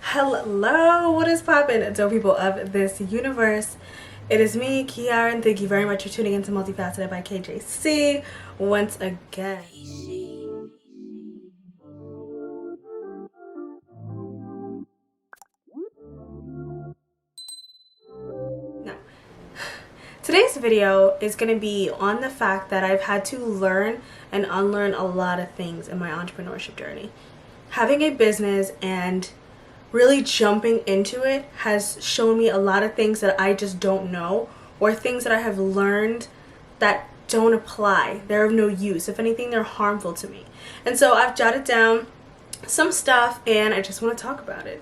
Hello, what is poppin', dope people of this universe? It is me, Kiara, and thank you very much for tuning into Multifaceted by KJC once again. Now, today's video is going to be on the fact that I've had to learn and unlearn a lot of things in my entrepreneurship journey. Having a business and really jumping into it has shown me a lot of things that I just don't know, or things that I have learned that don't apply. They're of no use. If anything, they're harmful to me. And so I've jotted down some stuff and I just want to talk about it.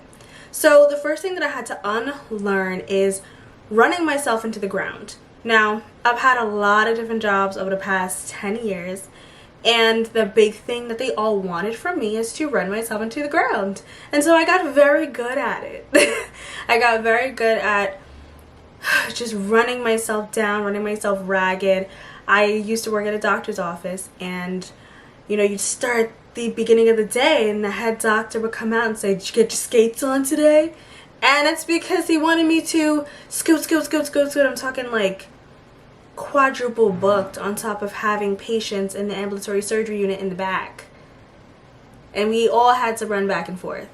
So the first thing that I had to unlearn is running myself into the ground. Now, I've had a lot of different jobs over the past 10 years. And the big thing that they all wanted from me is to run myself into the ground. And so I got very good at it. I got very good at just running myself down, running myself ragged. I used to work at a doctor's office, and you'd start the beginning of the day and the head doctor would come out and say, "Did you get your skates on today?" And it's because he wanted me to scoot. I'm talking like quadruple booked, on top of having patients in the ambulatory surgery unit in the back, and we all had to run back and forth,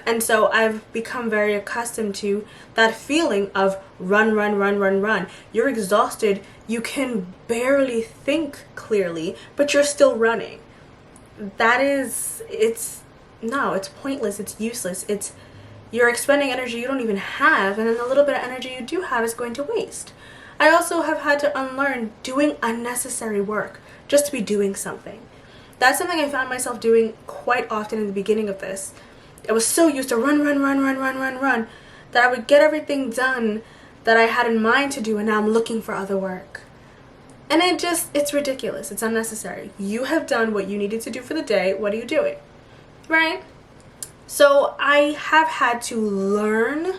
and so I've become very accustomed to that feeling of run. You're exhausted, you can barely think clearly, but you're still running. It's pointless, it's useless, you're expending energy you don't even have, and then the little bit of energy you do have is going to waste. I also have had to unlearn doing unnecessary work just to be doing something. That's something I found myself doing quite often in the beginning of this. I was so used to run that I would get everything done that I had in mind to do, and now I'm looking for other work. And it's ridiculous. It's unnecessary. You have done what you needed to do for the day. What are you doing? Right? So I have had to learn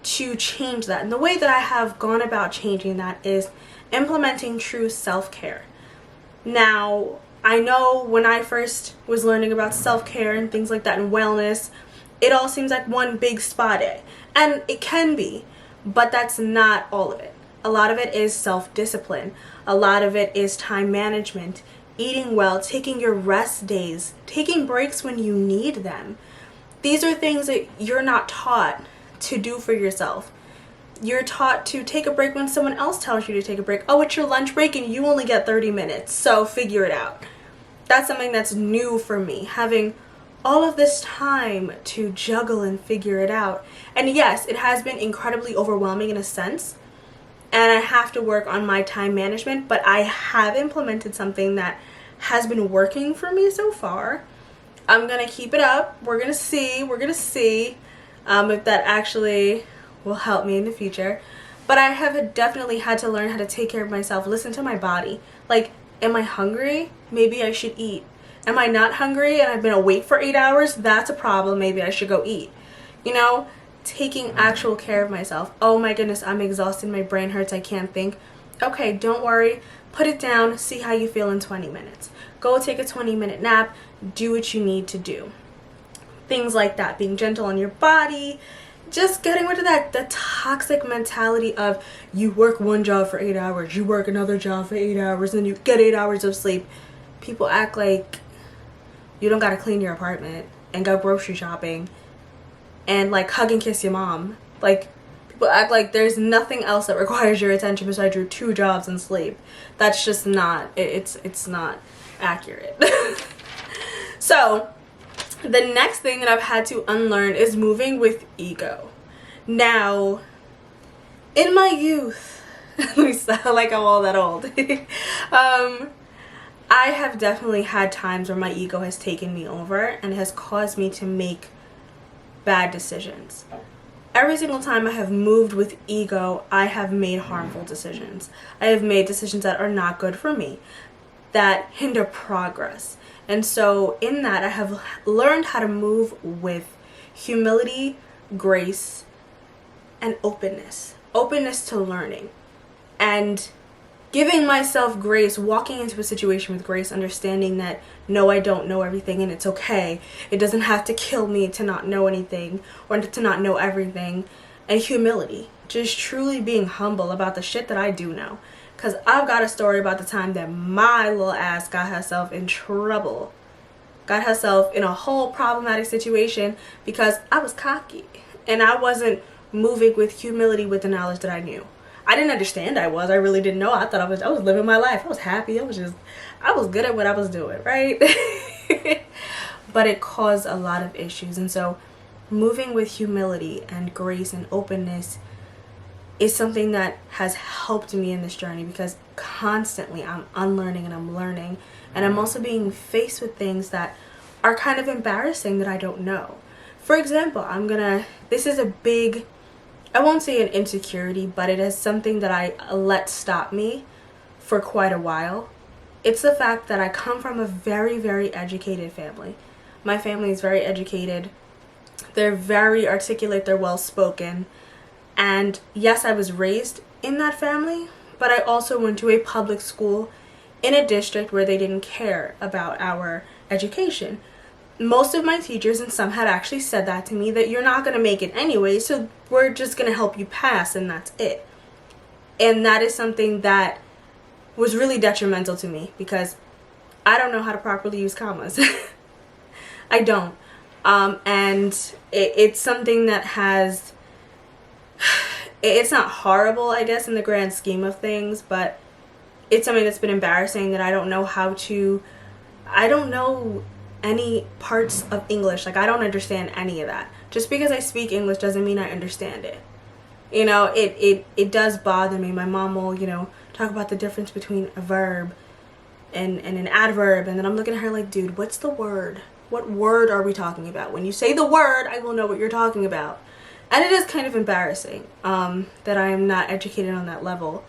to change that. And the way that I have gone about changing that is implementing true self-care. Now, I know when I first was learning about self-care and things like that and wellness, it all seems like one big spa day. And it can be, but that's not all of it. A lot of it is self-discipline. A lot of it is time management, eating well, taking your rest days, taking breaks when you need them. These are things that you're not taught to do for yourself. You're taught to take a break when someone else tells you to take a break. Oh, it's your lunch break and you only get 30 minutes, so figure it out. That's something that's new for me, having all of this time to juggle and figure it out. And yes, it has been incredibly overwhelming in a sense, and I have to work on my time management, but I have implemented something that has been working for me so far. I'm gonna keep it up. We're gonna see if that actually will help me in the future. But I have definitely had to learn how to take care of myself, listen to my body. Like, am I hungry? Maybe I should eat. Am I not hungry and I've been awake for 8 hours? That's a problem. Maybe I should go eat. Taking actual care of myself. Oh my goodness, I'm exhausted. My brain hurts. I can't think. Okay, don't worry. Put it down. See how you feel in 20 minutes. Go take a 20-minute nap. Do what you need to do. Things like that. Being gentle on your body. Just getting rid of the toxic mentality of you work one job for 8 hours, you work another job for 8 hours, and then you get 8 hours of sleep. People act like you don't gotta clean your apartment and go grocery shopping and like hug and kiss your mom. Like, people act like there's nothing else that requires your attention besides your 2 jobs and sleep. That's just not, it's not accurate. So the next thing that I've had to unlearn is moving with ego. Now, in my youth, let me sound like I'm all that old. I have definitely had times where my ego has taken me over and has caused me to make bad decisions. Every single time I have moved with ego, I have made harmful decisions. I have made decisions that are not good for me, that hinder progress. And so in that, I have learned how to move with humility, grace, and openness. Openness to learning. And giving myself grace, walking into a situation with grace, understanding that no, I don't know everything and it's okay. It doesn't have to kill me to not know anything or to not know everything. And humility, just truly being humble about the shit that I do know. Because I've got a story about the time that my little ass got herself in trouble. Got herself in a whole problematic situation because I was cocky. And I wasn't moving with humility with the knowledge that I knew. I didn't understand I really didn't know. I thought I was living my life. I was happy. I was good at what I was doing, right? But it caused a lot of issues. And so moving with humility and grace and openness is something that has helped me in this journey, because constantly I'm unlearning and I'm learning, and I'm also being faced with things that are kind of embarrassing that I don't know. For example, this is a big, I won't say an insecurity, but it is something that I let stop me for quite a while. It's the fact that I come from a very, very educated family. My family is very educated. They're very articulate, they're well spoken. And yes, I was raised in that family, but I also went to a public school in a district where they didn't care about our education. Most of my teachers, and some had actually said that to me, that you're not going to make it anyway, so we're just going to help you pass and that's it. And that is something that was really detrimental to me, because I don't know how to properly use commas. I don't. And it's something that has, it's not horrible, I guess, in the grand scheme of things, but it's something that's been embarrassing, that I don't know any parts of English. Like, I don't understand any of that. Just because I speak English doesn't mean I understand it. You know, it does bother me. My mom will, talk about the difference between a verb and an adverb, and then I'm looking at her like, dude, what's the word? What word are we talking about? When you say the word, I will know what you're talking about. And it is kind of embarrassing that I am not educated on that level.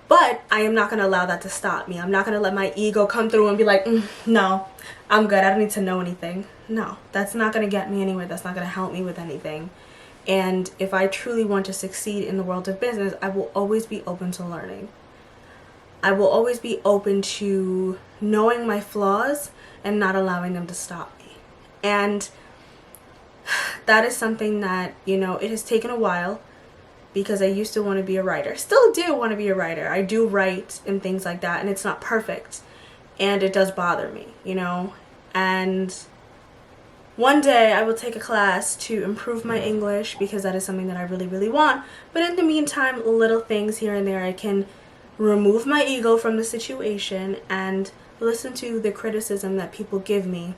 But I am not going to allow that to stop me. I'm not going to let my ego come through and be like, no, I'm good. I don't need to know anything. No, that's not going to get me anywhere. That's not going to help me with anything. And if I truly want to succeed in the world of business, I will always be open to learning. I will always be open to knowing my flaws and not allowing them to stop me. And that is something that, it has taken a while, because I used to want to be a writer. Still do want to be a writer. I do write and things like that, and it's not perfect. And it does bother me, And one day I will take a class to improve my English, because that is something that I really, really want. But in the meantime, little things here and there, I can remove my ego from the situation and listen to the criticism that people give me,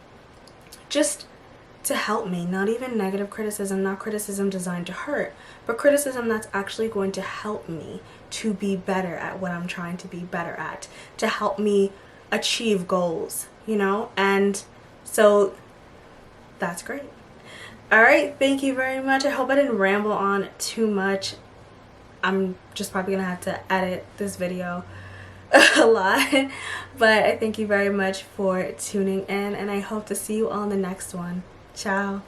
just to help me. Not even negative criticism, not criticism designed to hurt, but criticism that's actually going to help me to be better at what I'm trying to be better at, to help me achieve goals, And so that's great. All right, thank you very much. I hope I didn't ramble on too much. I'm just probably gonna have to edit this video a lot, but I thank you very much for tuning in, and I hope to see you on the next one. Ciao.